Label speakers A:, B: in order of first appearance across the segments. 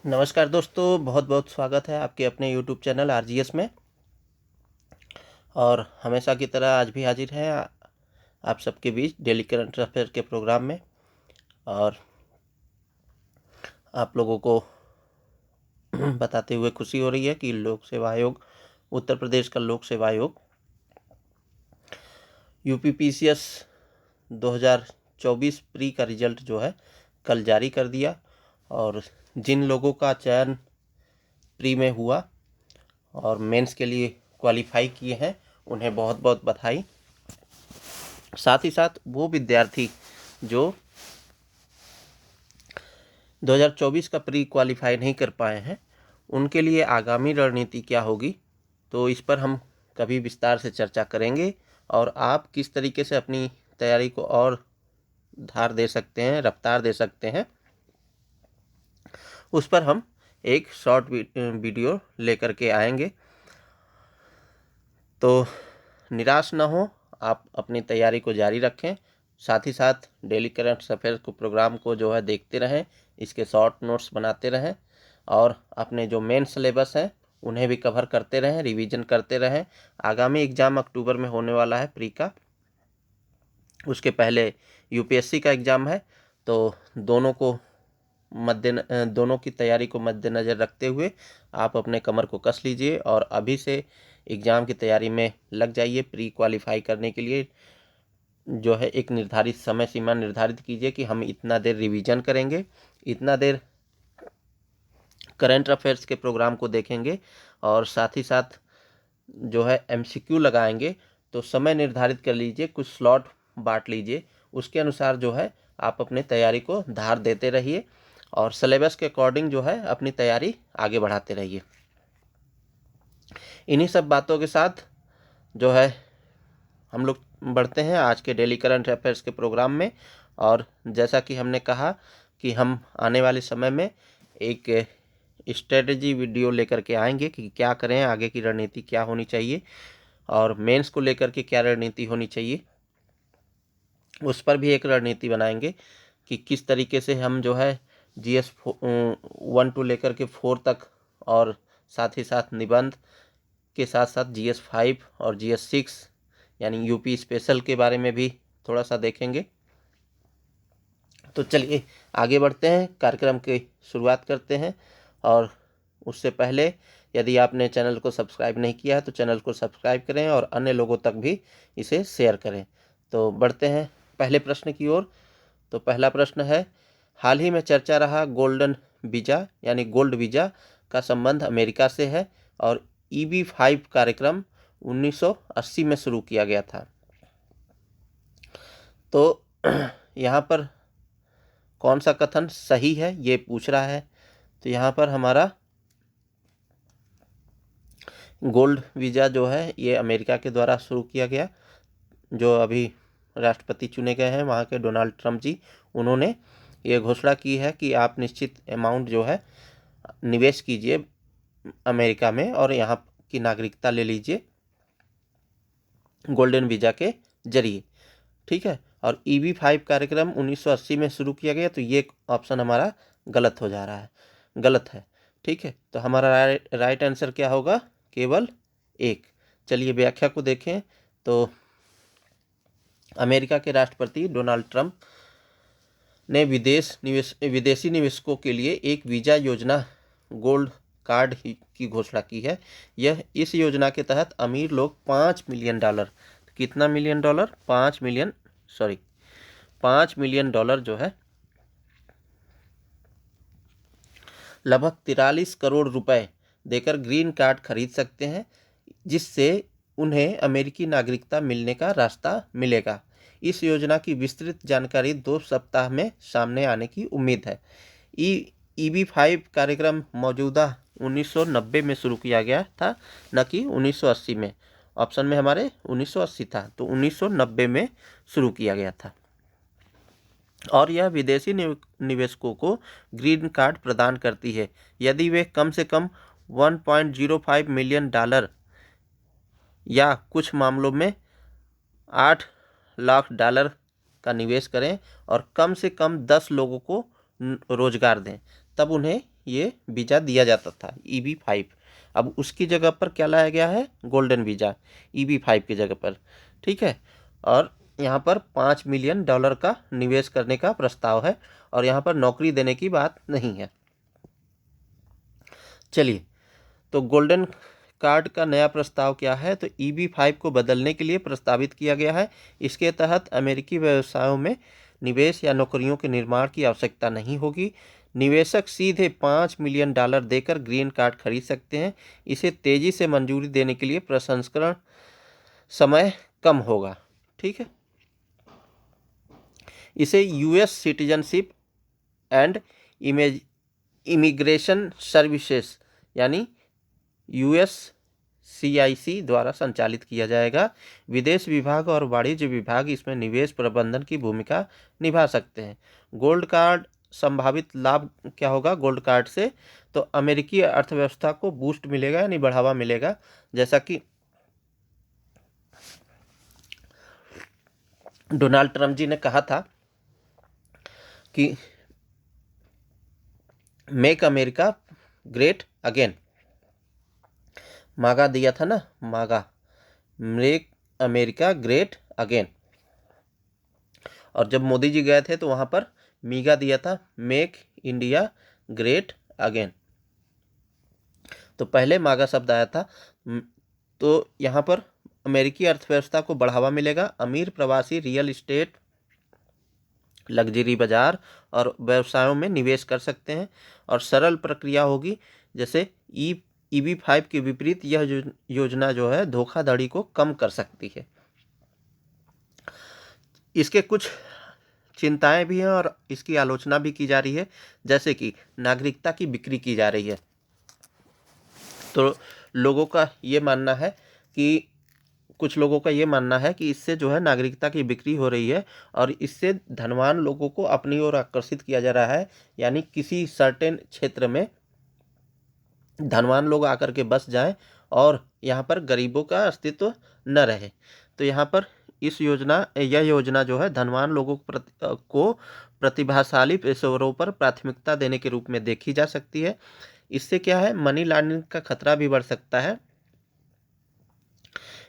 A: नमस्कार दोस्तों, बहुत बहुत स्वागत है आपके अपने YouTube चैनल आरजीएस में। और हमेशा की तरह आज भी हाजिर हैं आप सबके बीच डेली करंट अफेयर के प्रोग्राम में। और आप लोगों को बताते हुए खुशी हो रही है कि लोक सेवा आयोग, उत्तर प्रदेश का लोक सेवा आयोग यूपीपीसीएस 2024 प्री का रिजल्ट जो है कल जारी कर दिया। और जिन लोगों का चयन प्री में हुआ और मेंस के लिए क्वालिफाई किए हैं, उन्हें बहुत बहुत बधाई। साथ ही साथ वो विद्यार्थी जो 2024 का प्री क्वालिफाई नहीं कर पाए हैं, उनके लिए आगामी रणनीति क्या होगी, तो इस पर हम कभी विस्तार से चर्चा करेंगे। और आप किस तरीके से अपनी तैयारी को और धार दे सकते हैं, रफ्तार दे सकते हैं, उस पर हम एक शॉर्ट वीडियो लेकर के आएंगे। तो निराश ना हो, आप अपनी तैयारी को जारी रखें। साथ ही साथ डेली करंट अफेयर को प्रोग्राम को जो है देखते रहें, इसके शॉर्ट नोट्स बनाते रहें और अपने जो मेन सिलेबस हैं उन्हें भी कवर करते रहें, रिवीजन करते रहें। आगामी एग्ज़ाम अक्टूबर में होने वाला है प्री का, उसके पहले यूपीएससी का एग्ज़ाम है। तो दोनों की तैयारी को मद्देनज़र रखते हुए आप अपने कमर को कस लीजिए और अभी से एग्ज़ाम की तैयारी में लग जाइए। प्री क्वालिफाई करने के लिए जो है एक निर्धारित समय सीमा निर्धारित कीजिए कि हम इतना देर रिवीजन करेंगे, इतना देर करंट अफेयर्स के प्रोग्राम को देखेंगे और साथ ही साथ जो है एमसीक्यू लगाएंगे। तो समय निर्धारित कर लीजिए, कुछ स्लॉट बांट लीजिए, उसके अनुसार जो है आप अपने तैयारी को धार देते रहिए और सिलेबस के अकॉर्डिंग जो है अपनी तैयारी आगे बढ़ाते रहिए। इन्हीं सब बातों के साथ जो है हम लोग बढ़ते हैं आज के डेली करंट अफेयर्स के प्रोग्राम में। और जैसा कि हमने कहा कि हम आने वाले समय में एक स्ट्रेटजी वीडियो लेकर के आएंगे कि क्या करें, आगे की रणनीति क्या होनी चाहिए और मेंस को लेकर के क्या रणनीति होनी चाहिए, उस पर भी एक रणनीति बनाएंगे कि किस तरीके से हम जो है GS 1 टू लेकर के 4 तक और साथ ही साथ निबंध के साथ साथ GS 5 और GS 6 यानी यूपी स्पेशल के बारे में भी थोड़ा सा देखेंगे। तो चलिए आगे बढ़ते हैं, कार्यक्रम की शुरुआत करते हैं। और उससे पहले यदि आपने चैनल को सब्सक्राइब नहीं किया है तो चैनल को सब्सक्राइब करें और अन्य लोगों तक भी इसे शेयर करें। तो बढ़ते हैं पहले प्रश्न की ओर। तो पहला प्रश्न है, हाल ही में चर्चा रहा गोल्डन वीज़ा यानी गोल्ड वीज़ा का संबंध अमेरिका से है और EB-5 कार्यक्रम 1980 में शुरू किया गया था। तो यहाँ पर कौन सा कथन सही है ये पूछ रहा है। तो यहाँ पर हमारा गोल्ड वीज़ा जो है ये अमेरिका के द्वारा शुरू किया गया। जो अभी राष्ट्रपति चुने गए हैं वहाँ के डोनाल्ड ट्रंप जी, उन्होंने ये घोषणा की है कि आप निश्चित अमाउंट जो है निवेश कीजिए अमेरिका में और यहाँ की नागरिकता ले लीजिए गोल्डन वीज़ा के जरिए। ठीक है, और EB-5 कार्यक्रम 1980 में शुरू किया गया, तो ये ऑप्शन हमारा गलत हो जा रहा है, गलत है। ठीक है, तो हमारा राइट आंसर क्या होगा, केवल एक। चलिए व्याख्या को देखें। तो अमेरिका के राष्ट्रपति डोनाल्ड ट्रंप ने विदेशी निवेशकों के लिए एक वीज़ा योजना गोल्ड कार्ड की घोषणा की है। इस योजना के तहत अमीर लोग $5 मिलियन, कितना मिलियन डॉलर, 5 मिलियन डॉलर जो है लगभग 43 करोड़ रुपए देकर ग्रीन कार्ड खरीद सकते हैं, जिससे उन्हें अमेरिकी नागरिकता मिलने का रास्ता मिलेगा। इस योजना की विस्तृत जानकारी 2 सप्ताह में सामने आने की उम्मीद है। EB-5 कार्यक्रम मौजूदा 1990 में शुरू किया गया था, न कि 1980 में। ऑप्शन में हमारे 1980 था, तो 1990 में शुरू किया गया था। और यह विदेशी निवेशकों को ग्रीन कार्ड प्रदान करती है यदि वे कम से कम $1.05 मिलियन या कुछ मामलों में $8 लाख का निवेश करें और कम से कम 10 लोगों को रोजगार दें। तब उन्हें ये वीज़ा दिया जाता था EB-5। अब उसकी जगह पर क्या लाया गया है, गोल्डन वीज़ा EB-5 की जगह पर, ठीक है। और यहाँ पर $5 मिलियन का निवेश करने का प्रस्ताव है और यहाँ पर नौकरी देने की बात नहीं है। चलिए, तो गोल्डन कार्ड का नया प्रस्ताव क्या है, तो EB-5 को बदलने के लिए प्रस्तावित किया गया है। इसके तहत अमेरिकी व्यवसायों में निवेश या नौकरियों के निर्माण की आवश्यकता नहीं होगी। निवेशक सीधे $5 मिलियन देकर ग्रीन कार्ड खरीद सकते हैं। इसे तेजी से मंजूरी देने के लिए प्रसंस्करण समय कम होगा, ठीक है। इसे US citizenship and immigration services यानी USCIS द्वारा संचालित किया जाएगा। विदेश विभाग और वाणिज्य विभाग इसमें निवेश प्रबंधन की भूमिका निभा सकते हैं। गोल्ड कार्ड संभावित लाभ क्या होगा गोल्ड कार्ड से, तो अमेरिकी अर्थव्यवस्था को बूस्ट मिलेगा यानी बढ़ावा मिलेगा। जैसा कि डोनाल्ड ट्रंप जी ने कहा था कि मेक अमेरिका ग्रेट अगेन, मागा दिया था ना, मागा, मेक अमेरिका ग्रेट अगेन। और जब मोदी जी गए थे तो वहाँ पर मीगा दिया था, मेक इंडिया ग्रेट अगेन। तो पहले मागा शब्द आया था। तो यहाँ पर अमेरिकी अर्थव्यवस्था को बढ़ावा मिलेगा। अमीर प्रवासी रियल इस्टेट, लग्जरी बाजार और व्यवसायों में निवेश कर सकते हैं और सरल प्रक्रिया होगी। जैसे EB-5 के विपरीत यह योजना जो है धोखाधड़ी को कम कर सकती है। इसके कुछ चिंताएं भी हैं और इसकी आलोचना भी की जा रही है, जैसे कि नागरिकता की बिक्री की जा रही है। तो लोगों का ये मानना है कि कुछ लोगों का ये मानना है कि इससे जो है नागरिकता की बिक्री हो रही है और इससे धनवान लोगों को अपनी ओर आकर्षित किया जा रहा है, यानी किसी सर्टेन क्षेत्र में धनवान लोग आकर के बस जाएं और यहाँ पर गरीबों का अस्तित्व न रहे। तो यहाँ पर यह योजना जो है धनवान लोगों को प्रतिभाशाली पेशेवरों पर प्राथमिकता देने के रूप में देखी जा सकती है। इससे क्या है, मनी लॉन्ड्रिंग का खतरा भी बढ़ सकता है।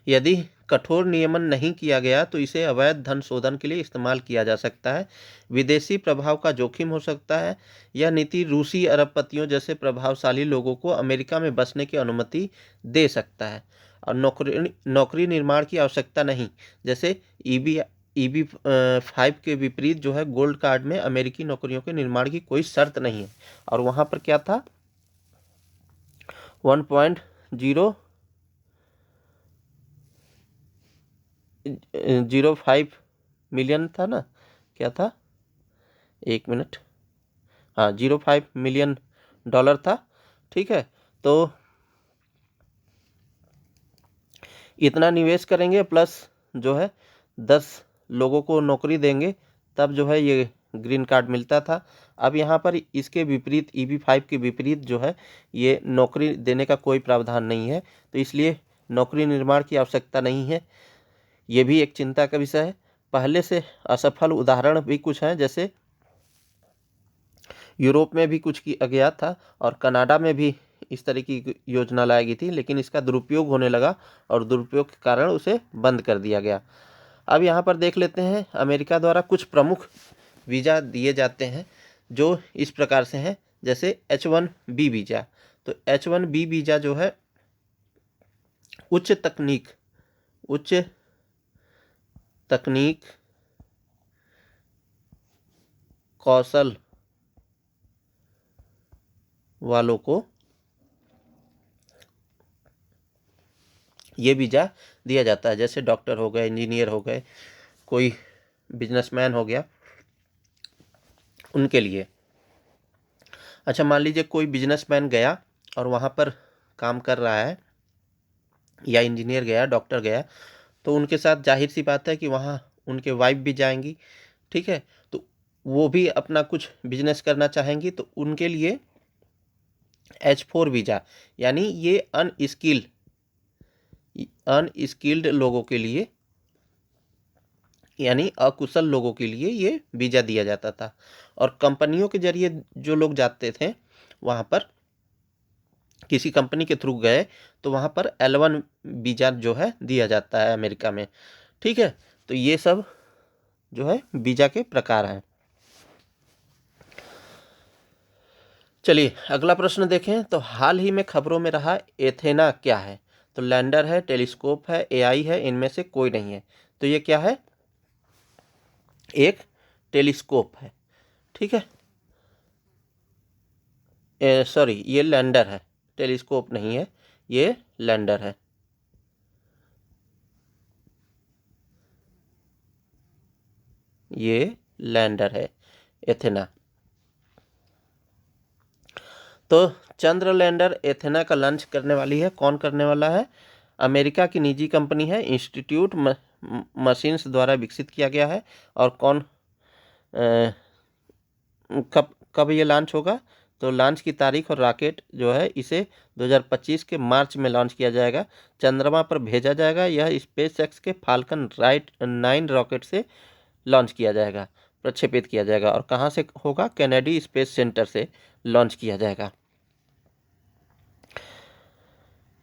A: यदि कठोर नियमन नहीं किया गया तो इसे अवैध धन शोधन के लिए इस्तेमाल किया जा सकता है। विदेशी प्रभाव का जोखिम हो सकता है। यह नीति रूसी अरबपतियों जैसे प्रभावशाली लोगों को अमेरिका में बसने की अनुमति दे सकता है और नौकरी निर्माण की आवश्यकता नहीं। जैसे EB-5 के विपरीत जो है गोल्ड कार्ड में अमेरिकी नौकरियों के निर्माण की कोई शर्त नहीं है। और वहाँ पर क्या था, 1.005 मिलियन था ना, क्या था, एक मिनट, हाँ, $0.5 मिलियन था, ठीक है। तो इतना निवेश करेंगे प्लस जो है 10 लोगों को नौकरी देंगे, तब जो है ये ग्रीन कार्ड मिलता था। अब यहाँ पर इसके विपरीत EB-5 के विपरीत जो है ये नौकरी देने का कोई प्रावधान नहीं है, तो इसलिए नौकरी निर्माण की आवश्यकता नहीं है। ये भी एक चिंता का विषय है। पहले से असफल उदाहरण भी कुछ हैं, जैसे यूरोप में भी कुछ किया गया था और कनाडा में भी इस तरह की योजना लाई गई थी, लेकिन इसका दुरुपयोग होने लगा और दुरुपयोग के कारण उसे बंद कर दिया गया। अब यहाँ पर देख लेते हैं अमेरिका द्वारा कुछ प्रमुख वीज़ा दिए जाते हैं जो इस प्रकार से हैं, जैसे H-1B वीज़ा। तो H-1B वीज़ा जो है उच्च तकनीक कौशल वालों को ये वीज़ा दिया जाता है। जैसे डॉक्टर हो गए, इंजीनियर हो गए, कोई बिजनेसमैन हो गया, उनके लिए। अच्छा, मान लीजिए कोई बिजनेसमैन गया और वहाँ पर काम कर रहा है, या इंजीनियर गया, डॉक्टर गया, तो उनके साथ जाहिर सी बात है कि वहाँ उनके वाइफ भी जाएंगी, ठीक है। तो वो भी अपना कुछ बिजनेस करना चाहेंगी, तो उनके लिए H-4 वीज़ा, यानी ये अनस्किल्ड लोगों के लिए यानी अकुशल लोगों के लिए ये वीज़ा दिया जाता था। और कंपनियों के जरिए जो लोग जाते थे वहाँ पर, किसी कंपनी के थ्रू गए तो वहाँ पर L1 वीज़ा जो है दिया जाता है अमेरिका में। ठीक है, तो ये सब जो है वीज़ा के प्रकार हैं। चलिए अगला प्रश्न देखें। तो हाल ही में खबरों में रहा एथेना क्या है? तो लैंडर है, टेलीस्कोप है, एआई है, इनमें से कोई नहीं है। तो ये क्या है? एक टेलीस्कोप है। ठीक है, सॉरी, ये लैंडर है, टेलीस्कोप नहीं है, ये लैंडर है। ये लैंडर है एथेना। तो चंद्र लैंडर एथेना का लॉन्च करने वाली है। कौन करने वाला है? अमेरिका की निजी कंपनी है, इंस्टीट्यूट मशीन्स द्वारा विकसित किया गया है। और कौन कब कब ये लॉन्च होगा? तो लॉन्च की तारीख और रॉकेट जो है इसे 2025 के मार्च में लॉन्च किया जाएगा, चंद्रमा पर भेजा जाएगा। यह स्पेसएक्स के फाल्कन राइट 9 रॉकेट से लॉन्च किया जाएगा, प्रक्षेपित किया जाएगा। और कहाँ से होगा? कैनेडी स्पेस सेंटर से लॉन्च किया जाएगा।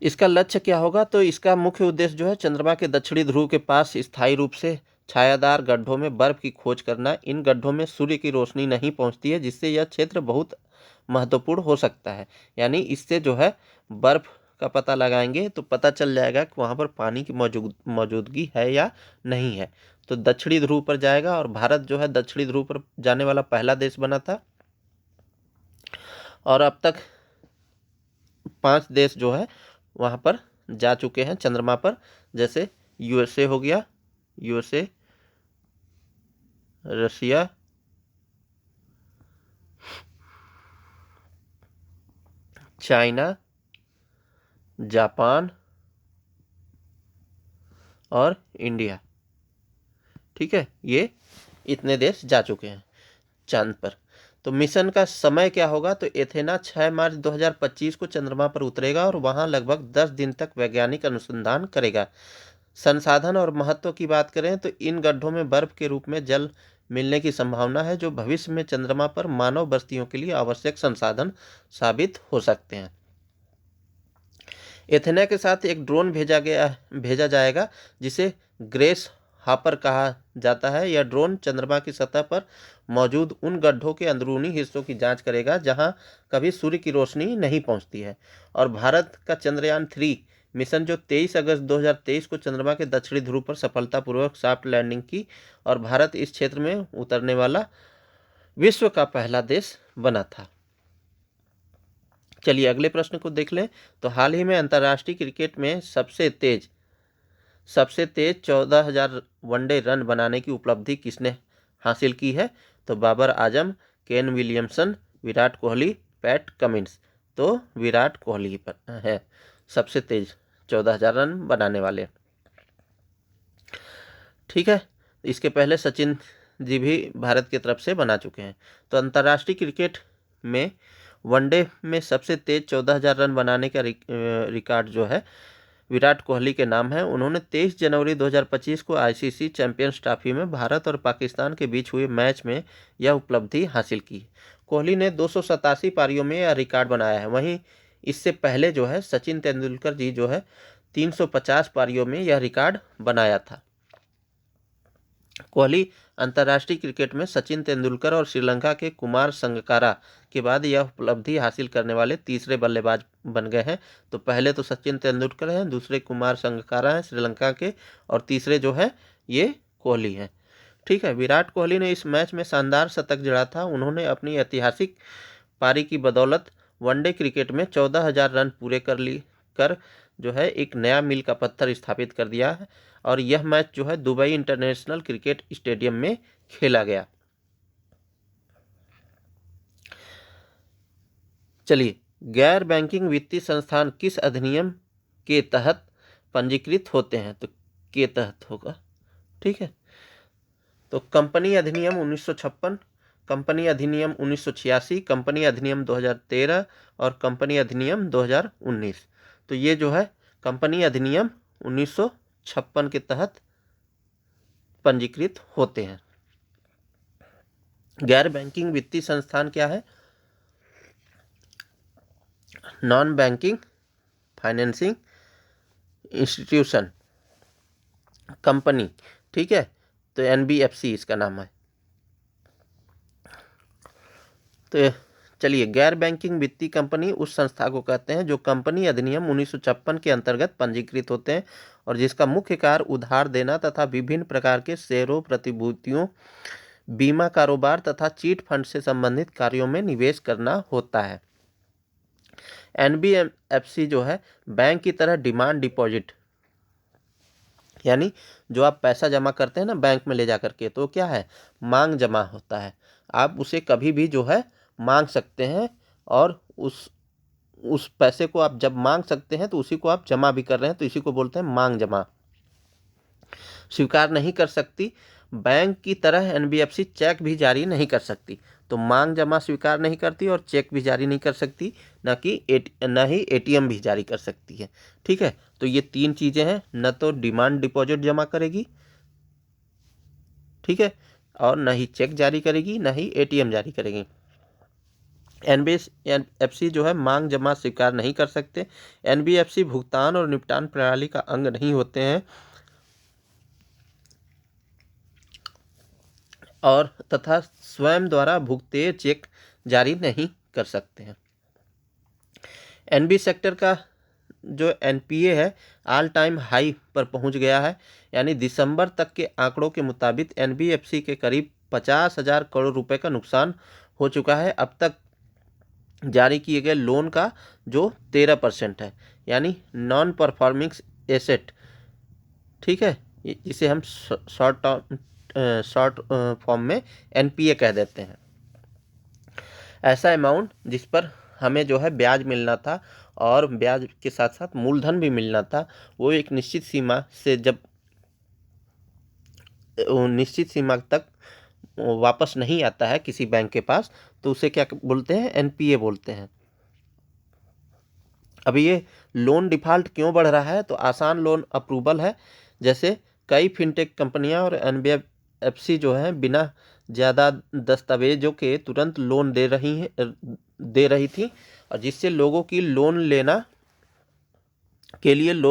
A: इसका लक्ष्य क्या होगा? तो इसका मुख्य उद्देश्य जो है चंद्रमा के दक्षिणी ध्रुव के पास स्थायी रूप से छायादार गड्ढों में बर्फ की खोज करना। इन गड्ढों में सूर्य की रोशनी नहीं पहुंचती है, जिससे यह क्षेत्र बहुत महत्वपूर्ण हो सकता है। यानी इससे जो है बर्फ का पता लगाएंगे तो पता चल जाएगा कि वहाँ पर पानी की मौजूदगी है या नहीं है। तो दक्षिणी ध्रुव पर जाएगा, और भारत जो है दक्षिणी ध्रुव पर जाने वाला पहला देश बना था। और अब तक 5 देश जो है वहाँ पर जा चुके हैं चंद्रमा पर, जैसे यूएसए हो गया, यूएसए, रशिया, चाइना, जापान और इंडिया। ठीक है, ये इतने देश जा चुके हैं चांद पर। तो मिशन का समय क्या होगा? तो एथेना 6 मार्च 2025 को चंद्रमा पर उतरेगा और वहां लगभग 10 दिन तक वैज्ञानिक अनुसंधान करेगा। संसाधन और महत्व की बात करें तो इन गड्ढों में बर्फ के रूप में जल मिलने की संभावना है, जो भविष्य में चंद्रमा पर मानव बस्तियों के लिए आवश्यक संसाधन साबित हो सकते हैं। एथेना के साथ एक ड्रोन भेजा जाएगा, जिसे ग्रेस हापर कहा जाता है। यह ड्रोन चंद्रमा की सतह पर मौजूद उन गड्ढों के अंदरूनी हिस्सों की जांच करेगा जहां कभी सूर्य की रोशनी नहीं पहुंचती है। और भारत का चंद्रयान 3 मिशन जो 23 अगस्त 2023 को चंद्रमा के दक्षिणी ध्रुव पर सफलतापूर्वक सॉफ्ट लैंडिंग की, और भारत इस क्षेत्र में उतरने वाला विश्व का पहला देश बना था। चलिए अगले प्रश्न को देख लें। तो हाल ही में अंतर्राष्ट्रीय क्रिकेट में सबसे तेज 14,000 वनडे रन बनाने की उपलब्धि किसने हासिल की है? तो Babar Azam, Kane Williamson, Virat Kohli, Pat Cummins. तो विराट कोहली पर है सबसे तेज 14,000 रन बनाने वाले। ठीक है, इसके पहले सचिन जी भी भारत की तरफ से बना चुके हैं। तो अंतर्राष्ट्रीय क्रिकेट में वनडे में सबसे तेज 14,000 रन बनाने का रिकॉर्ड जो है विराट कोहली के नाम है। उन्होंने 23 जनवरी 2025 को आईसीसी चैंपियंस ट्रॉफी में भारत और पाकिस्तान के बीच हुए मैच में यह उपलब्धि हासिल की। कोहली ने 287 पारियों में यह रिकॉर्ड बनाया है। वहीं इससे पहले जो है सचिन तेंदुलकर जी जो है 350 पारियों में यह रिकॉर्ड बनाया था। कोहली अंतर्राष्ट्रीय क्रिकेट में सचिन तेंदुलकर और श्रीलंका के कुमार संगकारा के बाद यह उपलब्धि हासिल करने वाले तीसरे बल्लेबाज बन गए हैं। तो पहले तो सचिन तेंदुलकर हैं, दूसरे कुमार संगकारा हैं श्रीलंका के, और तीसरे जो है ये कोहली हैं। ठीक है, विराट कोहली ने इस मैच में शानदार शतक जड़ा था। उन्होंने अपनी ऐतिहासिक पारी की बदौलत वनडे क्रिकेट में 14,000 रन पूरे कर जो है एक नया मील का पत्थर स्थापित कर दिया है। और यह मैच जो है दुबई इंटरनेशनल क्रिकेट स्टेडियम में खेला गया। चलिए, गैर बैंकिंग वित्तीय संस्थान किस अधिनियम के तहत पंजीकृत होते हैं? तो के तहत होगा। ठीक है, तो कंपनी अधिनियम 1956, कंपनी अधिनियम 1986, कंपनी अधिनियम 2013 और कंपनी अधिनियम 2019। तो ये जो है कंपनी अधिनियम 1956 के तहत पंजीकृत होते हैं। गैर बैंकिंग वित्तीय संस्थान क्या है? Non banking financing institution company, ठीक है, तो एनबीएफसी इसका नाम है। तो चलिए, गैर बैंकिंग वित्तीय कंपनी उस संस्था को कहते हैं जो कंपनी अधिनियम 1956 के अंतर्गत पंजीकृत होते हैं और जिसका मुख्य कार्य उधार देना तथा विभिन्न प्रकार के शेयरों, प्रतिभूतियों, बीमा कारोबार तथा चीट फंड से संबंधित कार्यों में निवेश करना होता है। एनबीएफसी जो है बैंक की तरह डिमांड डिपॉजिट, यानी जो आप पैसा जमा करते हैं ना बैंक में ले जा करके, तो क्या है, मांग जमा होता है। आप उसे कभी भी जो है मांग सकते हैं और उस पैसे को आप जब मांग सकते हैं तो उसी को आप जमा भी कर रहे हैं, तो इसी को बोलते हैं मांग जमा। स्वीकार नहीं कर सकती, बैंक की तरह एनबीएफसी चेक भी जारी नहीं कर सकती। तो मांग जमा स्वीकार नहीं करती और चेक भी जारी नहीं कर सकती, न ही एटीएम भी जारी कर सकती है, ठीक है। तो ये तीन चीज़ें हैं, न तो डिमांड डिपॉजिट जमा करेगी, ठीक है, और न ही चेक जारी करेगी, न ही एटीएम जारी करेगी। एनबीएफसी जो है मांग जमा स्वीकार नहीं कर सकते। एनबीएफसी भुगतान और निपटान प्रणाली का अंग नहीं होते हैं और तथा स्वयं द्वारा भुगतान चेक जारी नहीं कर सकते हैं। एनबी सेक्टर का जो एनपीए है ऑल टाइम हाई पर पहुंच गया है, यानी दिसंबर तक के आंकड़ों के मुताबिक एनबीएफसी के करीब 50,000 करोड़ रुपए का नुकसान हो चुका है अब तक जारी किए गए लोन का, जो 13% है, यानी नॉन परफॉर्मिंग एसेट, ठीक है, इसे हम शॉर्ट फॉर्म में एनपीए कह देते हैं। ऐसा अमाउंट जिस पर हमें जो है ब्याज मिलना था और ब्याज के साथ साथ मूलधन भी मिलना था, वो एक निश्चित सीमा से जब निश्चित सीमा तक वापस नहीं आता है किसी बैंक के पास, तो उसे क्या बोलते हैं, एनपीए बोलते हैं। अभी ये लोन डिफ़ॉल्ट क्यों बढ़ रहा है? तो आसान लोन अप्रूवल है, जैसे कई फिनटेक कंपनियां और एनबीएफसी जो है बिना ज़्यादा दस्तावेजों के तुरंत लोन दे रही थी, और जिससे लोगों की लोन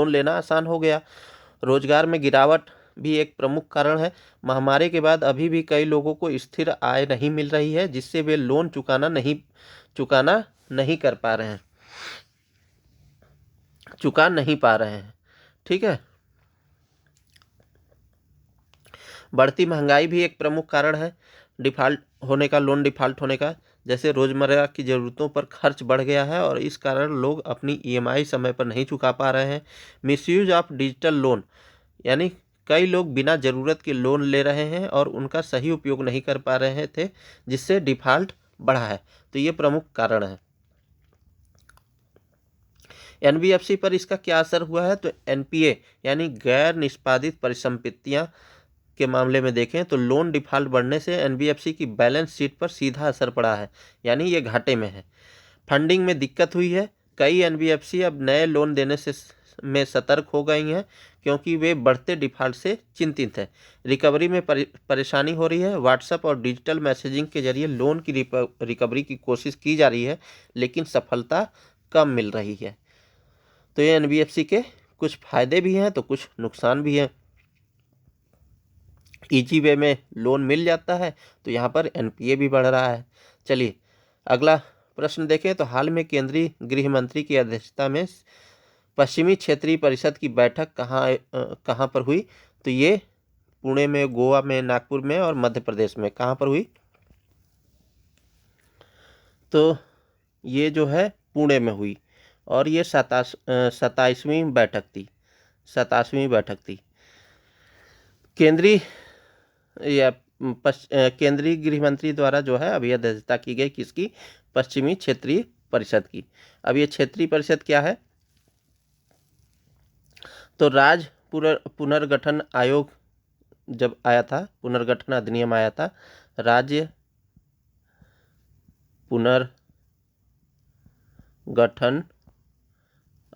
A: लेना आसान हो गया। रोजगार में गिरावट भी एक प्रमुख कारण है। महामारी के बाद अभी भी कई लोगों को स्थिर आय नहीं मिल रही है, जिससे वे लोन चुकाना नहीं कर पा रहे हैं, चुका नहीं पा रहे हैं, ठीक है। बढ़ती महंगाई भी एक प्रमुख कारण है लोन डिफ़ॉल्ट होने का। जैसे रोज़मर्रा की ज़रूरतों पर खर्च बढ़ गया है और इस कारण लोग अपनी ईएमआई समय पर नहीं चुका पा रहे हैं। मिसयूज ऑफ डिजिटल लोन, यानी कई लोग बिना ज़रूरत के लोन ले रहे हैं और उनका सही उपयोग नहीं कर पा रहे थे, जिससे डिफ़ॉल्ट बढ़ा है। तो ये प्रमुख कारण है। एनबीएफसी पर इसका क्या असर हुआ है? तो एनपीए यानी गैर निष्पादित परिसंपत्तियां के मामले में देखें तो लोन डिफ़ॉल्ट बढ़ने से एनबीएफसी की बैलेंस शीट पर सीधा असर पड़ा है, यानी ये घाटे में है। फंडिंग में दिक्कत हुई है। कई एनबीएफसी अब नए लोन देने में सतर्क हो गई हैं, क्योंकि वे बढ़ते डिफ़ॉल्ट से चिंतित हैं। रिकवरी में परेशानी हो रही है। व्हाट्सएप और डिजिटल मैसेजिंग के जरिए लोन की रिकवरी की कोशिश की जा रही है, लेकिन सफलता कम मिल रही है। तो ये एनबीएफसी के कुछ फ़ायदे भी हैं तो कुछ नुकसान भी हैं। ईजी वे में लोन मिल जाता है, तो यहाँ पर एनपीए भी बढ़ रहा है। चलिए अगला प्रश्न देखें। तो हाल में केंद्रीय गृह मंत्री की अध्यक्षता में पश्चिमी क्षेत्रीय परिषद की बैठक कहाँ पर हुई? तो ये पुणे में, गोवा में, नागपुर में और मध्य प्रदेश में। कहाँ पर हुई? तो ये जो है पुणे में हुई और ये 27वीं बैठक थी। केंद्रीय गृह मंत्री द्वारा जो है अभी अध्यक्षता की गई किसकी? पश्चिमी क्षेत्रीय परिषद की। अब ये क्षेत्रीय परिषद क्या है? तो राज्य पुनर्गठन आयोग जब आया था, पुनर्गठन अधिनियम आया था, राज्य पुनर्गठन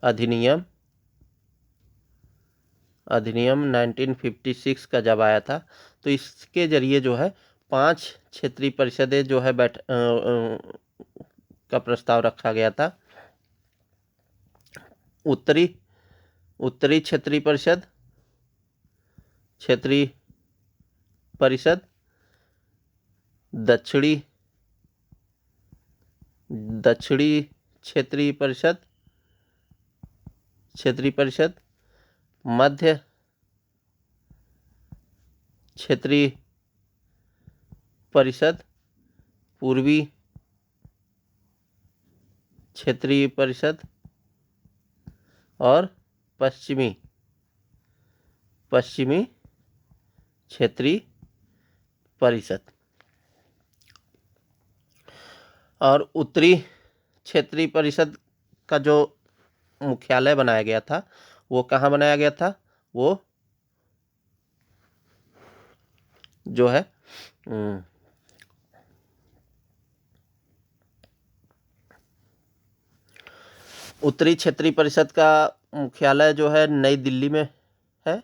A: अधिनियम अधिनियम 1956 का जब आया था, तो इसके जरिए जो है 5 क्षेत्रीय परिषदें जो है का प्रस्ताव रखा गया था। उत्तरी क्षेत्रीय परिषद, दक्षिणी क्षेत्रीय परिषद, मध्य क्षेत्रीय परिषद, पूर्वी क्षेत्रीय परिषद और पश्चिमी क्षेत्रीय परिषद। और उत्तरी क्षेत्रीय परिषद का जो मुख्यालय बनाया गया था वो कहाँ बनाया गया था? वो जो है उत्तरी क्षेत्रीय परिषद का मुख्यालय जो है नई दिल्ली में है,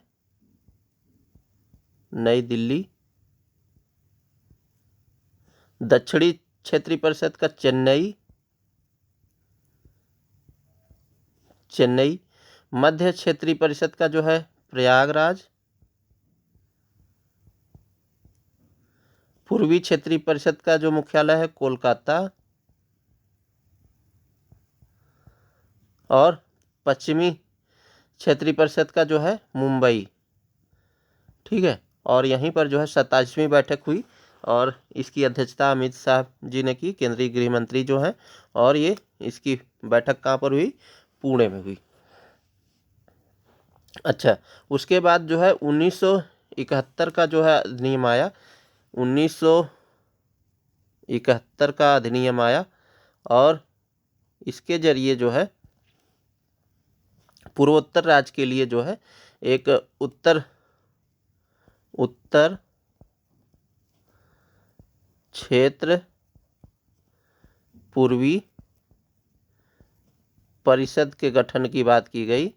A: नई दिल्ली। दक्षिणी क्षेत्रीय परिषद का चेन्नई। मध्य क्षेत्रीय परिषद का जो है प्रयागराज। पूर्वी क्षेत्रीय परिषद का जो मुख्यालय है कोलकाता। और पश्चिमी क्षेत्रीय परिषद का जो है मुंबई। ठीक है, और यहीं पर जो है 27वीं बैठक हुई और इसकी अध्यक्षता अमित शाह जी ने की, केंद्रीय गृह मंत्री जो हैं। और ये इसकी बैठक कहाँ पर हुई? पुणे में हुई। अच्छा, उसके बाद जो है 1971 का जो है अधिनियम आया। 1971 का अधिनियम आया और इसके जरिए जो है पूर्वोत्तर राज्य के लिए जो है एक उत्तर क्षेत्र पूर्वी परिषद के गठन की बात की गई।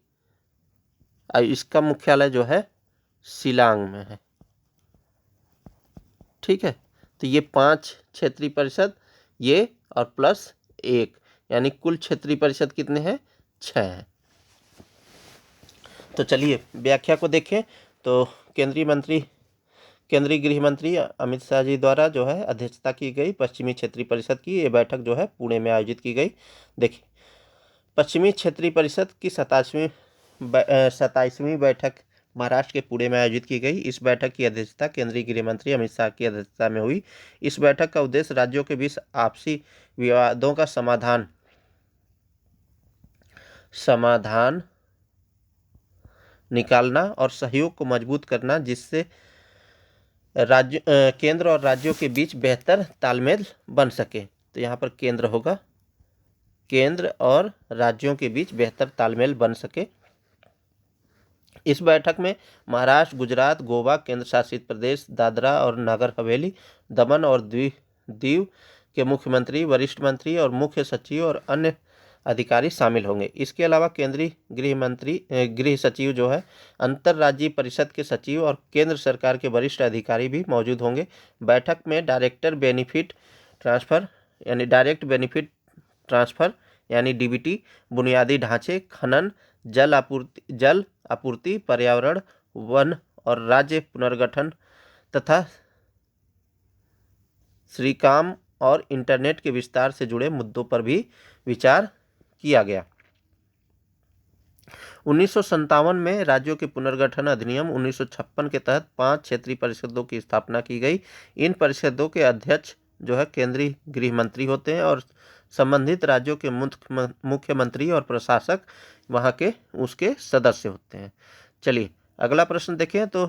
A: इसका मुख्यालय जो है शिलांग में है। ठीक है, तो ये 5 क्षेत्रीय परिषद, ये और प्लस 1, यानी कुल क्षेत्रीय परिषद कितने हैं? 6 हैं। तो चलिए व्याख्या को देखें। तो केंद्रीय गृह मंत्री अमित शाह जी द्वारा जो है अध्यक्षता की गई पश्चिमी क्षेत्रीय परिषद की ये बैठक जो है पुणे में आयोजित की गई। देखिए, पश्चिमी क्षेत्रीय परिषद की 27वीं बैठक महाराष्ट्र के पुणे में आयोजित की गई। इस बैठक की अध्यक्षता केंद्रीय गृह मंत्री अमित शाह की अध्यक्षता में हुई। इस बैठक का उद्देश्य राज्यों के बीच आपसी विवादों का समाधान निकालना और सहयोग को मजबूत करना, जिससे केंद्र और राज्यों के बीच बेहतर तालमेल बन सके। तो यहाँ पर केंद्र होगा, केंद्र और राज्यों के बीच बेहतर तालमेल बन सके। इस बैठक में महाराष्ट्र, गुजरात, गोवा, केंद्र शासित प्रदेश, दादरा और नगर हवेली, दमन और दीव के मुख्यमंत्री, वरिष्ठ मंत्री और मुख्य सचिव और अन्य अधिकारी शामिल होंगे। इसके अलावा केंद्रीय गृह सचिव जो है, अंतर्राज्यीय परिषद के सचिव और केंद्र सरकार के वरिष्ठ अधिकारी भी मौजूद होंगे। बैठक में डायरेक्ट बेनिफिट ट्रांसफर यानी डीबीटी, बुनियादी ढांचे, खनन, जल आपूर्ति, पर्यावरण, वन और राज्य पुनर्गठन तथा श्रीकाम और इंटरनेट के विस्तार से जुड़े मुद्दों पर भी विचार किया गया। 1957 में राज्यों के पुनर्गठन अधिनियम 1956 के तहत 5 क्षेत्रीय परिषदों की स्थापना की गई। इन परिषदों के अध्यक्ष जो है केंद्रीय गृह मंत्री होते हैं और संबंधित राज्यों के मुख्यमंत्री और प्रशासक वहाँ के उसके सदस्य होते हैं। चलिए अगला प्रश्न देखें। तो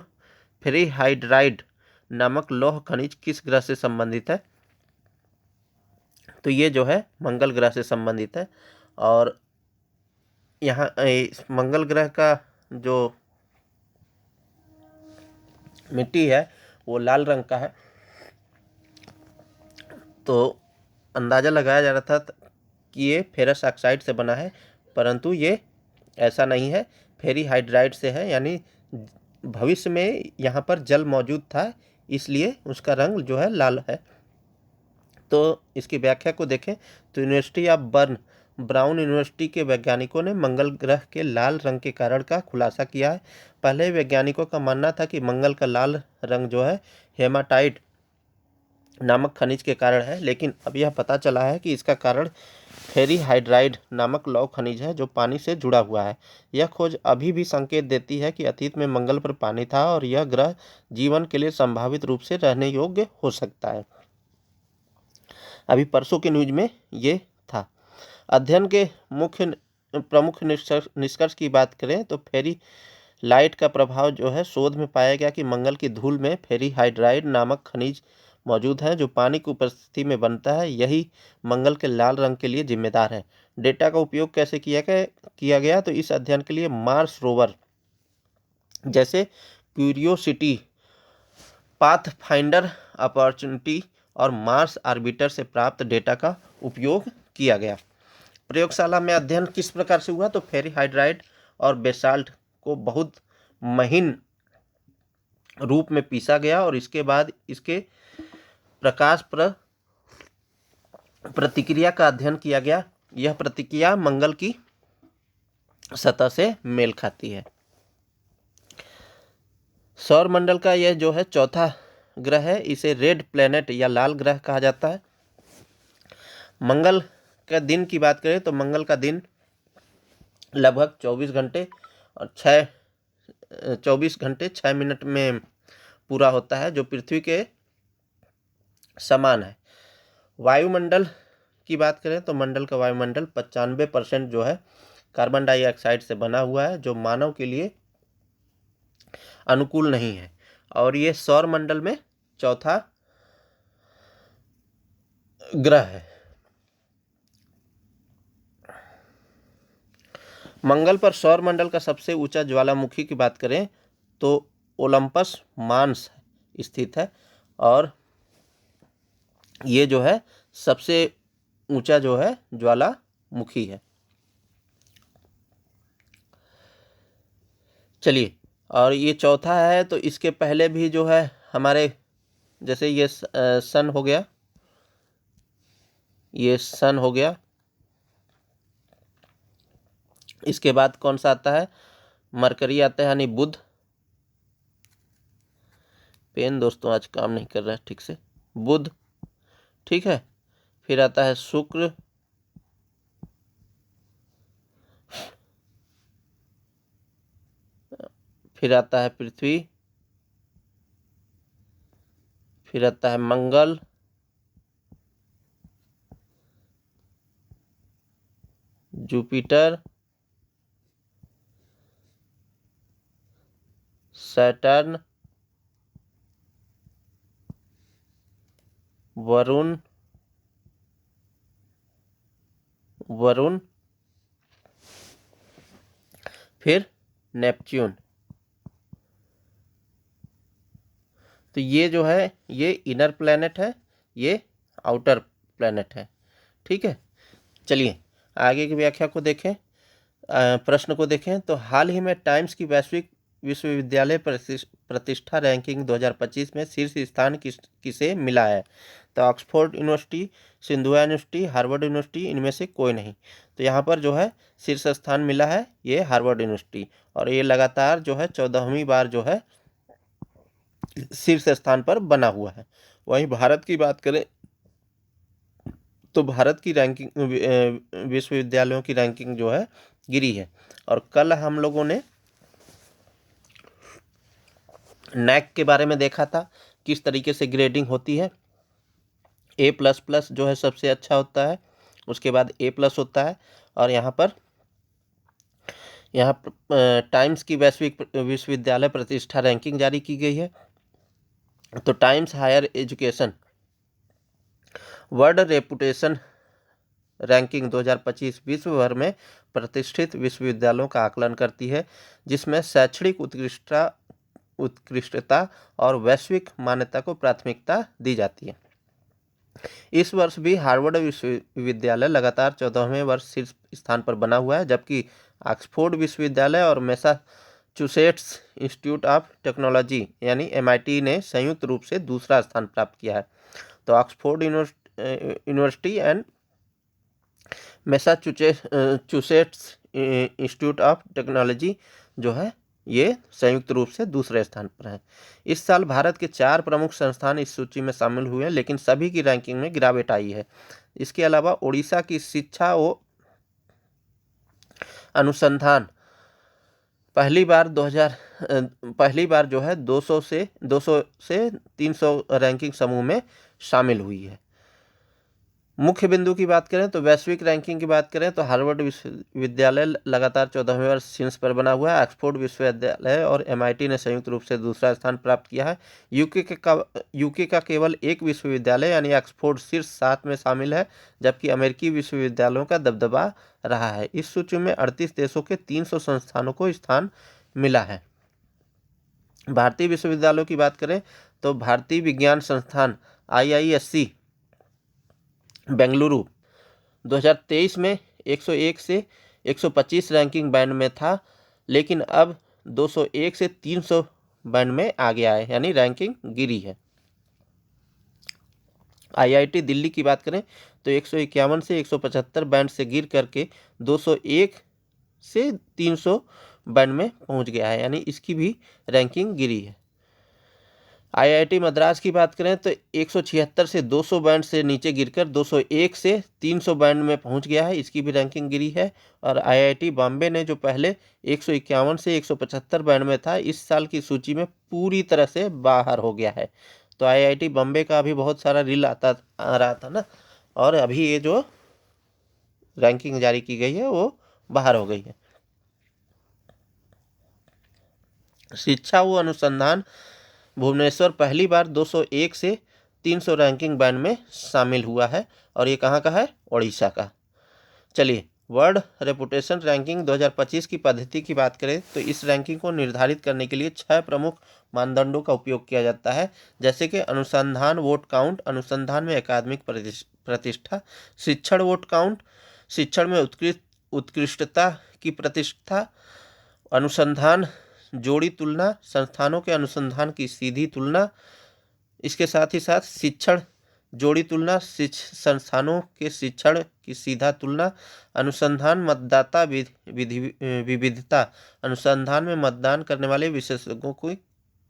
A: फेरीहाइड्राइड नामक लौह खनिज किस ग्रह से संबंधित है? तो ये जो है मंगल ग्रह से संबंधित है। और यहाँ मंगल ग्रह का जो मिट्टी है वो लाल रंग का है। तो अंदाज़ा लगाया जा रहा था कि ये फेरस ऑक्साइड से बना है, परंतु ये ऐसा नहीं है, फेरीहाइड्राइड से है, यानी भविष्य में यहाँ पर जल मौजूद था, इसलिए उसका रंग जो है लाल है। तो इसकी व्याख्या को देखें तो यूनिवर्सिटी ऑफ ब्राउन यूनिवर्सिटी के वैज्ञानिकों ने मंगल ग्रह के लाल रंग के कारण का खुलासा किया है। पहले वैज्ञानिकों का मानना था कि मंगल का लाल रंग जो है हेमाटाइट नामक खनिज के कारण है, लेकिन अब यह पता चला है कि इसका कारण फेरीहाइड्राइड नामक लौह खनिज है जो पानी से जुड़ा हुआ है। यह खोज अभी भी संकेत देती है कि अतीत में मंगल पर पानी था और यह ग्रह जीवन के लिए संभावित रूप से रहने योग्य हो सकता है। अभी परसों के न्यूज में ये था। अध्ययन के प्रमुख निष्कर्ष की बात करें तो फेरी लाइट का प्रभाव जो है, शोध में पाया गया कि मंगल की धूल में फेरीहाइड्राइड नामक खनिज मौजूद है जो पानी की उपस्थिति में बनता है। यही मंगल के लाल रंग के लिए जिम्मेदार है। डेटा का उपयोग कैसे किया गया तो इस अध्ययन के लिए मार्स रोवर जैसे क्यूरियोसिटी, पाथफाइंडर, अपॉर्चुनिटी और मार्स आर्बिटर से प्राप्त डेटा का उपयोग किया गया। प्रयोगशाला में अध्ययन किस प्रकार से हुआ तो फेरीहाइड्राइड और बेसाल्ट को बहुत महीन रूप में पीसा गया और इसके बाद इसके प्रकाश प्रतिक्रिया का अध्ययन किया गया। यह प्रतिक्रिया मंगल की सतह से मेल खाती है। सौर मंडल का यह जो है चौथा ग्रह है, इसे रेड प्लैनेट या लाल ग्रह कहा जाता है। मंगल का दिन की बात करें तो मंगल का दिन लगभग 24 घंटे 6 मिनट में पूरा होता है, जो पृथ्वी के समान है। वायुमंडल की बात करें तो मंडल का वायुमंडल 95% जो है कार्बन डाइऑक्साइड से बना हुआ है, जो मानव के लिए अनुकूल नहीं है, और ये सौर मंडल में चौथा ग्रह है। मंगल पर सौर मंडल का सबसे ऊंचा ज्वालामुखी की बात करें तो ओलंपस मान्स स्थित है, और ये जो है सबसे ऊंचा जो है ज्वालामुखी है। चलिए, और ये चौथा है तो इसके पहले भी जो है हमारे, जैसे ये सन हो गया, ये सन हो गया, इसके बाद कौन सा आता है, मरकरी आता है यानी बुध। पेन दोस्तों आज काम नहीं कर रहा है ठीक से। बुध, ठीक है। फिर आता है शुक्र, फिर आता है पृथ्वी, फिर आता है मंगल, जुपिटर, सैटर्न, वरुण, फिर नेपच्यून। तो ये जो है ये इनर प्लैनेट है, ये आउटर प्लैनेट है, ठीक है। चलिए आगे की व्याख्या को देखें, प्रश्न को देखें तो हाल ही में टाइम्स की वैश्विक विश्वविद्यालय प्रतिष्ठा रैंकिंग 2025 में शीर्ष स्थान किसे मिला है तो ऑक्सफोर्ड यूनिवर्सिटी, सिंधुआ यूनिवर्सिटी, हार्वर्ड यूनिवर्सिटी, इनमें से कोई नहीं। तो यहाँ पर जो है शीर्ष स्थान मिला है ये हार्वर्ड यूनिवर्सिटी, और ये लगातार जो है 14वीं बार जो है शीर्ष स्थान पर बना हुआ है। वहीं भारत की बात करें तो भारत की रैंकिंग, विश्वविद्यालयों की रैंकिंग जो है गिरी है। और कल हम लोगों ने नैक के बारे में देखा था, किस तरीके से ग्रेडिंग होती है। A++ जो है सबसे अच्छा होता है, उसके बाद A+ होता है, और यहाँ टाइम्स की वैश्विक विश्वविद्यालय प्रतिष्ठा रैंकिंग जारी की गई है। तो Times Higher Education World Reputation Ranking 2025 विश्व भर में प्रतिष्ठित विश्वविद्यालयों का आकलन करती है, जिसमें शैक्षणिक उत्कृष्टता और वैश्विक मान्यता को प्राथमिकता दी जाती है। इस वर्ष भी हार्वर्ड विश्वविद्यालय लगातार 14वें वर्ष शीर्ष स्थान पर बना हुआ है, जबकि ऑक्सफोर्ड विश्वविद्यालय और मैसाचुसेट्स इंस्टीट्यूट ऑफ टेक्नोलॉजी यानी MIT ने संयुक्त रूप से दूसरा स्थान प्राप्त किया है। तो Oxford university and Massachusetts institute of technology जो है ये संयुक्त रूप से दूसरे स्थान पर है। इस साल भारत के 4 प्रमुख संस्थान इस सूची में शामिल हुए हैं, लेकिन सभी की रैंकिंग में गिरावट आई है। इसके अलावा ओडिशा की शिक्षा व अनुसंधान पहली बार जो है 200 से 300 रैंकिंग समूह में शामिल हुई है। मुख्य बिंदु की बात करें तो वैश्विक रैंकिंग की बात करें तो हार्वर्ड विश्वविद्यालय लगातार 14वें वर्ष शीर्ष पर बना हुआ है। ऑक्सफोर्ड विश्वविद्यालय और MIT ने संयुक्त रूप से दूसरा स्थान प्राप्त किया है। यूके का केवल एक विश्वविद्यालय यानी ऑक्सफोर्ड शीर्ष 7 में शामिल है, जबकि अमेरिकी विश्वविद्यालयों का दबदबा रहा है। इस सूची में 38 देशों के 300 संस्थानों को स्थान मिला है। भारतीय विश्वविद्यालयों की बात करें तो भारतीय विज्ञान संस्थान IISc बेंगलुरु 2023 में 101 से 125 रैंकिंग बैंड में था, लेकिन अब 201 से 300 बैंड में आ गया है, यानी रैंकिंग गिरी है। IIT दिल्ली की बात करें तो 151 से 175 बैंड से गिर करके 201 से 300 बैंड में पहुंच गया है, यानी इसकी भी रैंकिंग गिरी है। IIT मद्रास की बात करें तो 176 से 200 बैंड से नीचे गिरकर 201 से 300 बैंड में पहुंच गया है, इसकी भी रैंकिंग गिरी है। और IIT बॉम्बे ने जो पहले 151 से 175 बैंड में था, इस साल की सूची में पूरी तरह से बाहर हो गया है। तो IIT बॉम्बे का अभी बहुत सारा रील आ रहा था ना, और अभी ये जो रैंकिंग जारी की गई है वो बाहर हो गई है। शिक्षा व अनुसंधान भुवनेश्वर पहली बार 201 से 300 रैंकिंग बैंड में शामिल हुआ है, और ये कहाँ का है? ओडिशा का। चलिए, वर्ल्ड रेपुटेशन रैंकिंग 2025 की पद्धति की बात करें तो इस रैंकिंग को निर्धारित करने के लिए 6 प्रमुख मानदंडों का उपयोग किया जाता है, जैसे कि अनुसंधान वोट काउंट, अनुसंधान में अकादमिक प्रतिष्ठा, शिक्षण वोट काउंट, शिक्षण में उत्कृष्टता की प्रतिष्ठा, अनुसंधान जोड़ी तुलना, संस्थानों के अनुसंधान की सीधी तुलना, इसके साथ ही साथ शिक्षण जोड़ी तुलना, संस्थानों के शिक्षण की सीधा तुलना, अनुसंधान मतदाता विविधता, अनुसंधान में मतदान करने वाले विशेषज्ञों की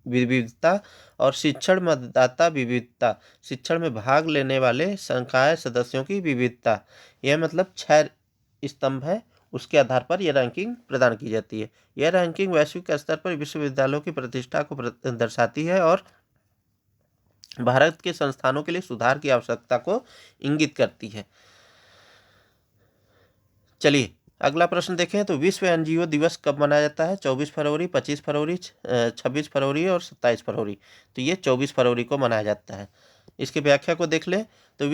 A: विविधता, और शिक्षण मतदाता विविधता, शिक्षण में भाग लेने वाले संकाय सदस्यों की विविधता। यह मतलब 6 स्तंभ है, उसके आधार पर यह रैंकिंग प्रदान की जाती है। यह रैंकिंग वैश्विक स्तर पर विश्वविद्यालयों की प्रतिष्ठा को दर्शाती है और भारत के संस्थानों के लिए सुधार की आवश्यकता को इंगित करती है। चलिए अगला प्रश्न देखें तो विश्व NGO दिवस कब मनाया जाता है? 24 फरवरी, 25 फरवरी, 26 फरवरी और 27 फरवरी। तो ये 24 फरवरी को मनाया जाता है। इसकी व्याख्या को देख लें तो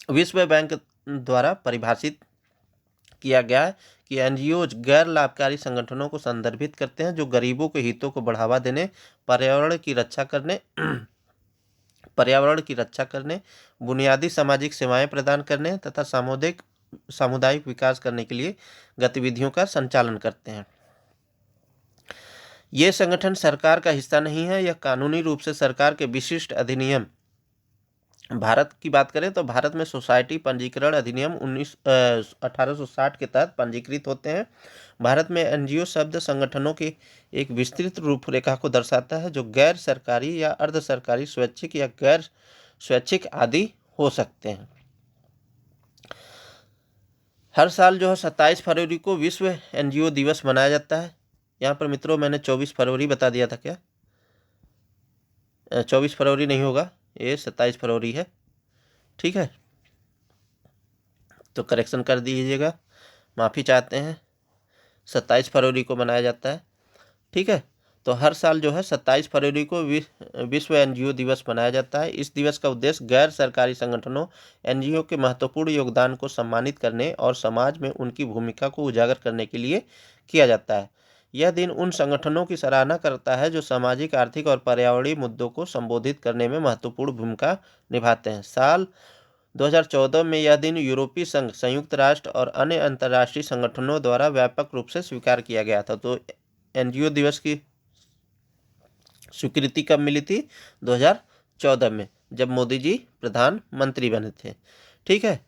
A: विश्व बैंक द्वारा परिभाषित किया गया है कि NGOs गैर लाभकारी संगठनों को संदर्भित करते हैं जो गरीबों के हितों को बढ़ावा देने, पर्यावरण की रक्षा करने, बुनियादी सामाजिक सेवाएं प्रदान करने तथा सामुदायिक विकास करने के लिए गतिविधियों का संचालन करते हैं। ये संगठन सरकार का हिस्सा नहीं है, यह कानूनी रूप से सरकार के विशिष्ट अधिनियम। भारत की बात करें तो भारत में सोसाइटी पंजीकरण अधिनियम 1860 के तहत पंजीकृत होते हैं। भारत में NGO शब्द संगठनों की एक विस्तृत रूपरेखा को दर्शाता है जो गैर सरकारी या अर्ध सरकारी, स्वैच्छिक या गैर स्वैच्छिक आदि हो सकते हैं। हर साल जो है 27 फरवरी को विश्व NGO दिवस मनाया जाता है। यहाँ पर मित्रों मैंने 24 फरवरी बता दिया था क्या? 24 फरवरी नहीं होगा, ये 27 फरवरी है। ठीक है, तो करेक्शन कर दीजिएगा, माफ़ी चाहते हैं। 27 फरवरी को मनाया जाता है। ठीक है, तो हर साल जो है 27 फरवरी को विश्व NGO दिवस मनाया जाता है। इस दिवस का उद्देश्य गैर सरकारी संगठनों NGO के महत्वपूर्ण योगदान को सम्मानित करने और समाज में उनकी भूमिका को उजागर करने के लिए किया जाता है। यह दिन उन संगठनों की सराहना करता है जो सामाजिक, आर्थिक और पर्यावरणीय मुद्दों को संबोधित करने में महत्वपूर्ण भूमिका निभाते हैं। साल 2014 में यह दिन यूरोपीय संघ, संयुक्त राष्ट्र और अन्य अंतर्राष्ट्रीय संगठनों द्वारा व्यापक रूप से स्वीकार किया गया था। तो एनजीओ दिवस की स्वीकृति कब मिली थी? 2014 में, जब मोदी जी प्रधानमंत्री बने थे। ठीक है।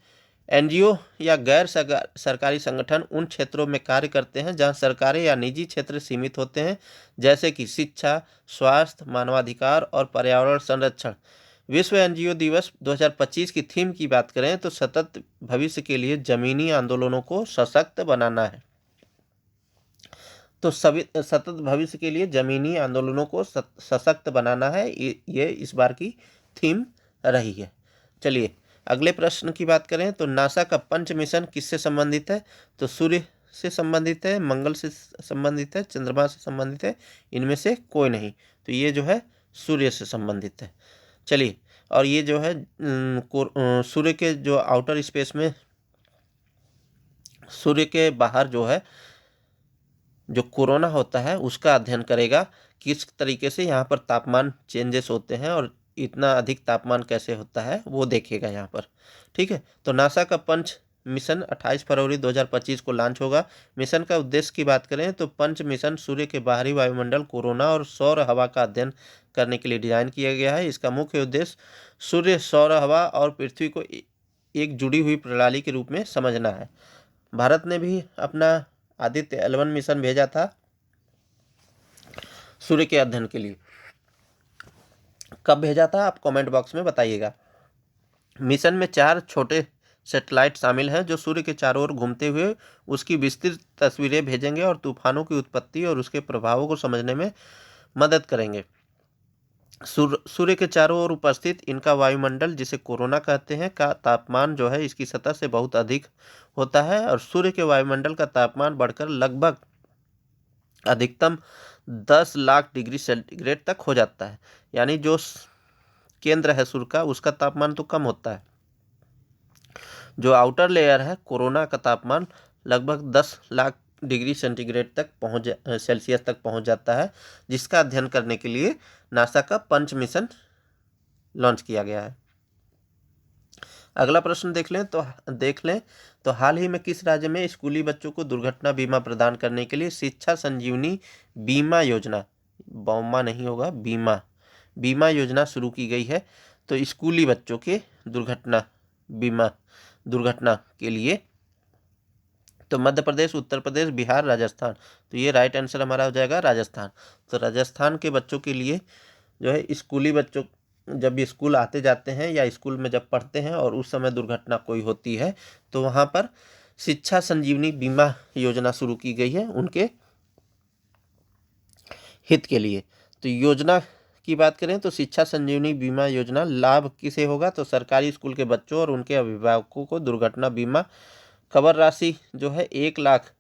A: एनजीओ या गैर सरकारी संगठन उन क्षेत्रों में कार्य करते हैं जहां सरकारी या निजी क्षेत्र सीमित होते हैं, जैसे कि शिक्षा, स्वास्थ्य, मानवाधिकार और पर्यावरण संरक्षण। विश्व एनजीओ दिवस 2025 की थीम की बात करें तो सतत भविष्य के लिए जमीनी आंदोलनों को सशक्त बनाना है। तो सभी सतत भविष्य के लिए जमीनी आंदोलनों को सशक्त बनाना है, ये इस बार की थीम रही है। चलिए अगले प्रश्न की बात करें तो नासा का पंच मिशन किससे संबंधित है? तो सूर्य से संबंधित है, मंगल से संबंधित है, चंद्रमा से संबंधित है, इनमें से कोई नहीं। तो ये जो है सूर्य से संबंधित है। चलिए, और ये जो है सूर्य के जो आउटर स्पेस में, सूर्य के बाहर जो है जो कोरोना होता है उसका अध्ययन करेगा, किस तरीके से यहाँ पर तापमान चेंजेस होते हैं और इतना अधिक तापमान कैसे होता है वो देखेगा यहाँ पर। ठीक है। तो नासा का पंच मिशन 28 फरवरी 2025 को लॉन्च होगा। मिशन का उद्देश्य की बात करें तो पंच मिशन सूर्य के बाहरी वायुमंडल, कोरोना और सौर हवा का अध्ययन करने के लिए डिजाइन किया गया है। इसका मुख्य उद्देश्य सूर्य, सौर हवा और पृथ्वी को एक जुड़ी हुई प्रणाली के रूप में समझना है। भारत ने भी अपना आदित्य L1 मिशन भेजा था सूर्य के अध्ययन के लिए। कब भेजा था आप कमेंट बॉक्स में बताइएगा। मिशन में 4 छोटे सैटेलाइट शामिल हैं जो सूर्य के चारों ओर घूमते हुए उसकी विस्तृत तस्वीरें भेजेंगे और तूफानों की उत्पत्ति और उसके प्रभावों को समझने में मदद करेंगे। सूर्य के चारों ओर उपस्थित इनका वायुमंडल, जिसे कोरोना कहते हैं, का तापमान जो है इसकी सतह से बहुत अधिक होता है और सूर्य के वायुमंडल का तापमान बढ़कर लगभग अधिकतम 10 लाख डिग्री सेंटीग्रेड तक हो जाता है। यानी जो केंद्र है सूर्य का, उसका तापमान तो कम होता है, जो आउटर लेयर है कोरोना का तापमान लगभग 10 लाख डिग्री सेंटीग्रेड तक सेल्सियस तक पहुंच जाता है, जिसका अध्ययन करने के लिए नासा का पंच मिशन लॉन्च किया गया है। अगला प्रश्न देख लें तो हाल ही में किस राज्य में स्कूली बच्चों को दुर्घटना बीमा प्रदान करने के लिए शिक्षा संजीवनी बीमा योजना, बीमा नहीं होगा, बीमा योजना शुरू की गई है? तो स्कूली बच्चों के दुर्घटना के लिए तो मध्य प्रदेश, उत्तर प्रदेश, बिहार, राजस्थान। तो ये राइट आंसर हमारा हो जाएगा राजस्थान। तो राजस्थान के बच्चों के लिए जो है स्कूली बच्चों जब भी स्कूल आते जाते हैं या स्कूल में जब पढ़ते हैं और उस समय दुर्घटना कोई होती है तो वहाँ पर शिक्षा संजीवनी बीमा योजना शुरू की गई है उनके हित के लिए। तो योजना की बात करें तो शिक्षा संजीवनी बीमा योजना लाभ किसे होगा? तो सरकारी स्कूल के बच्चों और उनके अभिभावकों को दुर्घटना बीमा कवर राशि जो है 1 लाख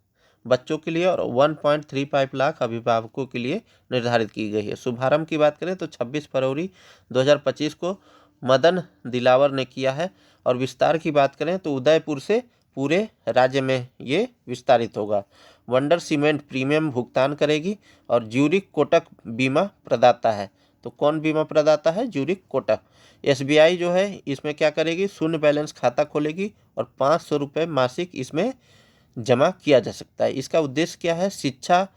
A: बच्चों के लिए और 1.35 लाख अभिभावकों के लिए निर्धारित की गई है। शुभारंभ की बात करें तो 26 फरवरी 2025 को मदन दिलावर ने किया है और विस्तार की बात करें तो उदयपुर से पूरे राज्य में ये विस्तारित होगा। वंडर सीमेंट प्रीमियम भुगतान करेगी और ज्यूरिक कोटक बीमा प्रदाता है। तो कौन बीमा प्रदाता है? ज्यूरिक कोटक। SBI जो है इसमें क्या करेगी? शून्य बैलेंस खाता खोलेगी और 500 रुपये मासिक इसमें जमा किया जा सकता है। इसका उद्देश्य क्या है? शिक्षा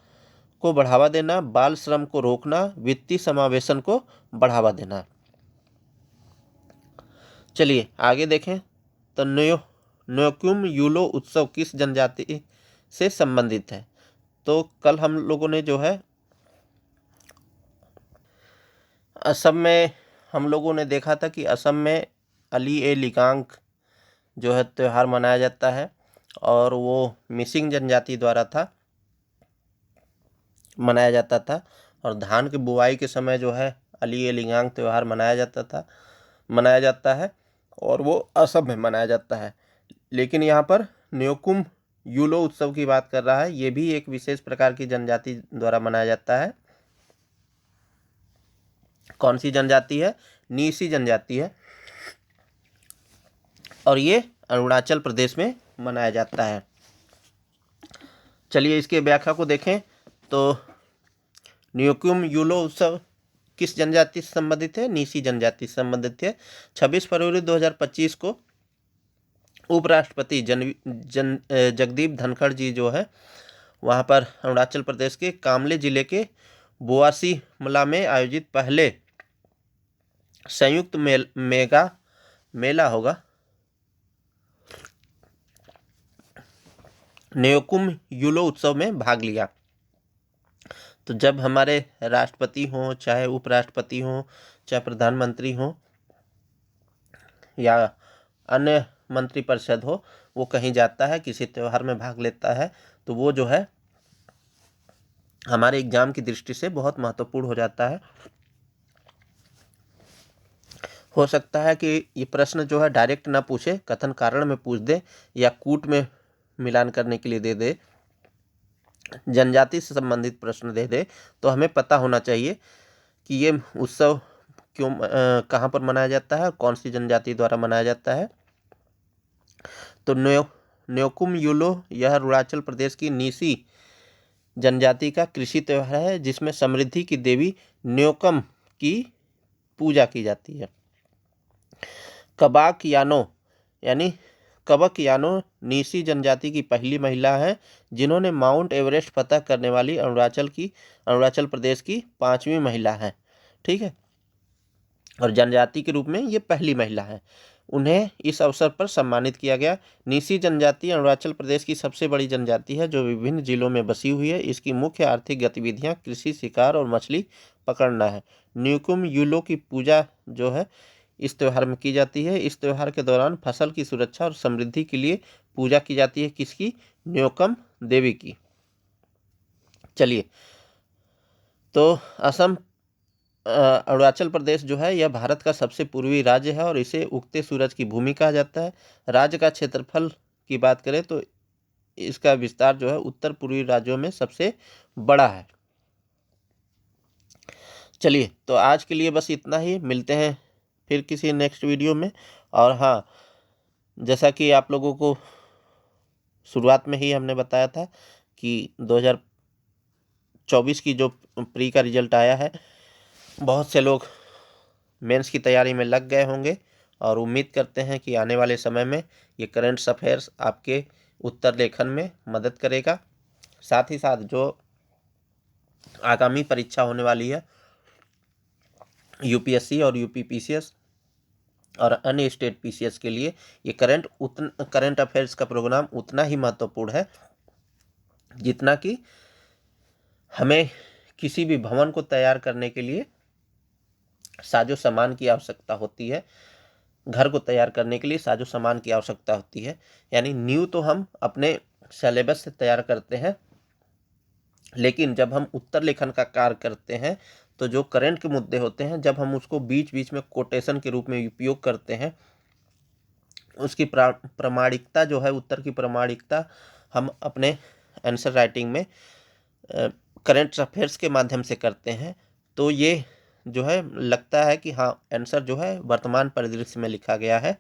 A: को बढ़ावा देना, बाल श्रम को रोकना, वित्तीय समावेशन को बढ़ावा देना। चलिए आगे देखें तो न्योकुम यूलो उत्सव किस जनजाति से संबंधित है? तो कल हम लोगों ने जो है असम में हम लोगों ने देखा था कि असम में अली ए लिगांग जो है त्यौहार मनाया जाता है और वो मिसिंग जनजाति द्वारा मनाया जाता था और धान की बुआई के समय जो है अली ए लिगांग त्यौहार मनाया जाता है और वो असम में मनाया जाता है। लेकिन यहाँ पर न्योकुम यूलो उत्सव की बात कर रहा है, ये भी एक विशेष प्रकार की जनजाति द्वारा मनाया जाता है। कौन सी जनजाति है? नीसी जनजाति है और ये अरुणाचल प्रदेश में मनाया जाता है। चलिए इसके व्याख्या को देखें तो न्योकुम यूलो उत्सव किस जनजाति से संबंधित है? नीसी जनजाति से संबंधित है। 26 फरवरी 2025 को उपराष्ट्रपति जगदीप धनखड़ जी जो है वहाँ पर अरुणाचल प्रदेश के कामले जिले के बोआसीमला में आयोजित पहले संयुक्त मेला होगा न्योकुम यूलो उत्सव में भाग लिया। तो जब हमारे राष्ट्रपति हों, चाहे उपराष्ट्रपति हों, चाहे प्रधानमंत्री हों या अन्य मंत्रिपरिषद हो, वो कहीं जाता है, किसी त्यौहार में भाग लेता है, तो वो जो है हमारे एग्जाम की दृष्टि से बहुत महत्वपूर्ण हो जाता है। हो सकता है कि ये प्रश्न जो है डायरेक्ट ना पूछे, कथन कारण में पूछ दे या कूट में मिलान करने के लिए दे दे, जनजाति से संबंधित प्रश्न दे दे, तो हमें पता होना चाहिए कि ये उत्सव क्यों कहाँ पर मनाया जाता है और कौन सी जनजाति द्वारा मनाया जाता है। तो न्योकुम यूलो यह अरुणाचल प्रदेश की नीसी जनजाति का कृषि त्यौहार है जिसमें समृद्धि की देवी न्योकम की पूजा की जाती है। कबक यानो नीसी जनजाति की पहली महिला है जिन्होंने माउंट एवरेस्ट फतह करने वाली अरुणाचल प्रदेश की 5वीं महिला है। ठीक है, और जनजाति के रूप में ये पहली महिला है। उन्हें इस अवसर पर सम्मानित किया गया। नीसी जनजाति अरुणाचल प्रदेश की सबसे बड़ी जनजाति है जो विभिन्न जिलों में बसी हुई है। इसकी मुख्य आर्थिक गतिविधियां कृषि, शिकार और मछली पकड़ना है। न्योकुम यूलो की पूजा जो है इस त्यौहार में की जाती है। इस त्यौहार के दौरान फसल की सुरक्षा और समृद्धि के लिए पूजा की जाती है। किसकी? न्योकम देवी की। चलिए, तो असम अरुणाचल प्रदेश जो है यह भारत का सबसे पूर्वी राज्य है और इसे उगते सूरज की भूमि कहा जाता है। राज्य का क्षेत्रफल की बात करें तो इसका विस्तार जो है उत्तर पूर्वी राज्यों में सबसे बड़ा है। चलिए, तो आज के लिए बस इतना ही। मिलते हैं फिर किसी नेक्स्ट वीडियो में। और हाँ, जैसा कि आप लोगों को शुरुआत में ही हमने बताया था कि 2024 की जो प्री का रिजल्ट आया है, बहुत से लोग मेंस की तैयारी में लग गए होंगे और उम्मीद करते हैं कि आने वाले समय में ये करंट अफेयर्स आपके उत्तर लेखन में मदद करेगा। साथ ही साथ जो आगामी परीक्षा होने वाली है यूपीएससी और यूपीपीसीएस और अन्य स्टेट पीसीएस के लिए ये करंट अफेयर्स का प्रोग्राम उतना ही महत्वपूर्ण है जितना कि हमें किसी भी भवन को तैयार करने के लिए साजो सामान की आवश्यकता होती है। घर को तैयार करने के लिए साजो सामान की आवश्यकता होती है। यानी न्यू तो हम अपने सिलेबस से तैयार करते हैं, लेकिन जब हम उत्तर लेखन का कार्य करते हैं तो जो करंट के मुद्दे होते हैं, जब हम उसको बीच बीच में कोटेशन के रूप में उपयोग करते हैं, उसकी प्रामाणिकता जो है, उत्तर की प्रामाणिकता हम अपने आंसर राइटिंग में करंट अफेयर्स के माध्यम से करते हैं। तो ये जो है लगता है कि हाँ, आंसर जो है वर्तमान परिदृश्य में लिखा गया है।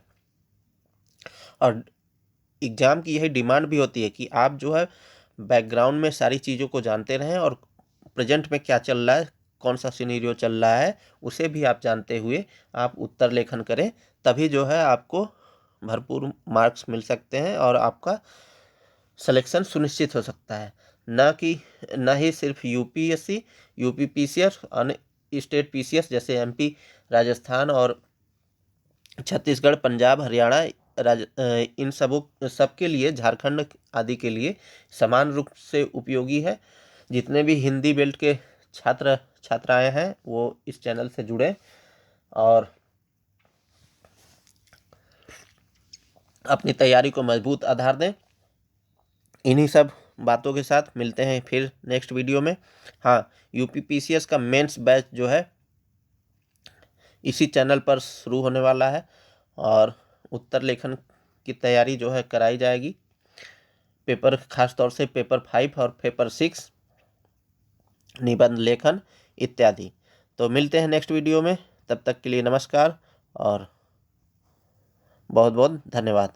A: और एग्जाम की यही डिमांड भी होती है कि आप जो है बैकग्राउंड में सारी चीज़ों को जानते रहें और प्रेजेंट में क्या चल रहा है, कौन सा सिनेरियो चल रहा है, उसे भी आप जानते हुए आप उत्तर लेखन करें। तभी जो है आपको भरपूर मार्क्स मिल सकते हैं और आपका सिलेक्शन सुनिश्चित हो सकता है। न ही सिर्फ यूपीएससी, यूपीपीसीएस, अन्य स्टेट पीसीएस जैसे एमपी, राजस्थान और छत्तीसगढ़, पंजाब, हरियाणा, इन सबके लिए, झारखंड आदि के लिए समान रूप से उपयोगी है। जितने भी हिंदी बेल्ट के छात्र छात्राएं हैं वो इस चैनल से जुड़े और अपनी तैयारी को मजबूत आधार दें। इन्हीं सब बातों के साथ मिलते हैं फिर नेक्स्ट वीडियो में। हाँ, यूपीपीसीएस का मेंस बैच जो है इसी चैनल पर शुरू होने वाला है और उत्तर लेखन की तैयारी जो है कराई जाएगी। पेपर, खास तौर से पेपर 5 और पेपर 6, निबंध लेखन इत्यादि। तो मिलते हैं नेक्स्ट वीडियो में। तब तक के लिए नमस्कार और बहुत बहुत धन्यवाद।